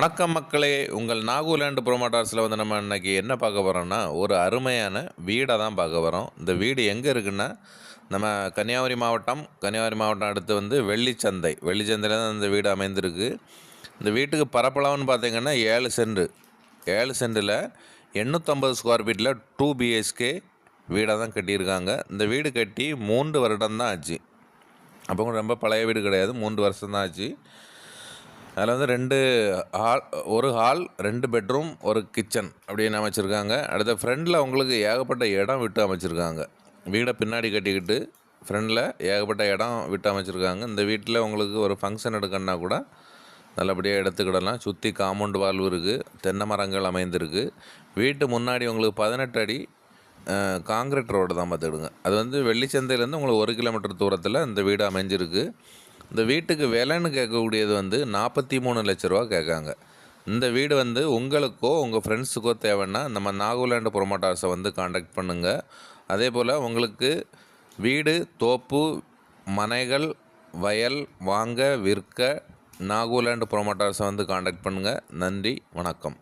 வணக்கம் மக்களே. உங்கள் நாகூலேண்ட் ப்ரோமோட்டார்ஸில் வந்து நம்ம இன்றைக்கி என்ன பார்க்க போகிறோம்னா, ஒரு அருமையான வீடை தான் பார்க்க போகிறோம். இந்த வீடு எங்கே இருக்குன்னா, நம்ம கன்னியாகுமரி மாவட்டம் அடுத்து வந்து வெள்ளிச்சந்தையில் தான் இந்த வீடு அமைந்திருக்கு. இந்த வீட்டுக்கு பரப்பளவுன்னு பார்த்திங்கன்னா 7 சென்டில் 850 ஸ்கொயர் ஃபீட்டில் 2 BHK வீடாக தான் கட்டியிருக்காங்க. இந்த வீடு கட்டி 3 வருடம் தான் ஆச்சு. அப்போ கூட ரொம்ப பழைய வீடு கிடையாது, 3 வருஷம் தான் ஆச்சு. அதில் வந்து ஒரு ஹால் 2 பெட்ரூம் 1 கிச்சன் அப்படின்னு அமைச்சிருக்காங்க. அடுத்த ஃப்ரெண்டில் உங்களுக்கு ஏகப்பட்ட இடம் விட்டு அமைச்சிருக்காங்க. வீடை பின்னாடி கட்டிக்கிட்டு ஃப்ரெண்டில் ஏகப்பட்ட இடம் விட்டு அமைச்சிருக்காங்க. இந்த வீட்டில் உங்களுக்கு ஒரு ஃபங்க்ஷன் எடுக்கணுன்னா கூட நல்லபடியாக எடுத்துக்கிடலாம். சுற்றி காம்பவுண்ட் வால்வு இருக்குது, தென்னை மரங்கள் அமைந்திருக்கு. வீட்டு முன்னாடி உங்களுக்கு 18 அடி காங்கிரீட் ரோடு தான் பார்த்துக்கிடுங்க. அது வந்து வெள்ளிச்சந்தையிலேருந்து உங்களுக்கு 1 கிலோமீட்டர் தூரத்தில் இந்த வீடு அமைஞ்சிருக்கு. இந்த வீட்டுக்கு விலைன்னு கேட்கக்கூடியது வந்து 43 லட்ச ரூபா கேட்காங்க. இந்த வீடு வந்து உங்களுக்கோ உங்கள் ஃப்ரெண்ட்ஸுக்கோ தேவைன்னா நம்ம நாகூலேண்ட் ப்ரோமோட்டார்ஸை வந்து காண்டாக்ட் பண்ணுங்கள். அதே போல் உங்களுக்கு வீடு, தோப்பு, மனைகள், வயல் வாங்க விற்க நாகூலேண்ட் ப்ரோமோட்டார்ஸை வந்து காண்டாக்ட் பண்ணுங்கள். நன்றி, வணக்கம்.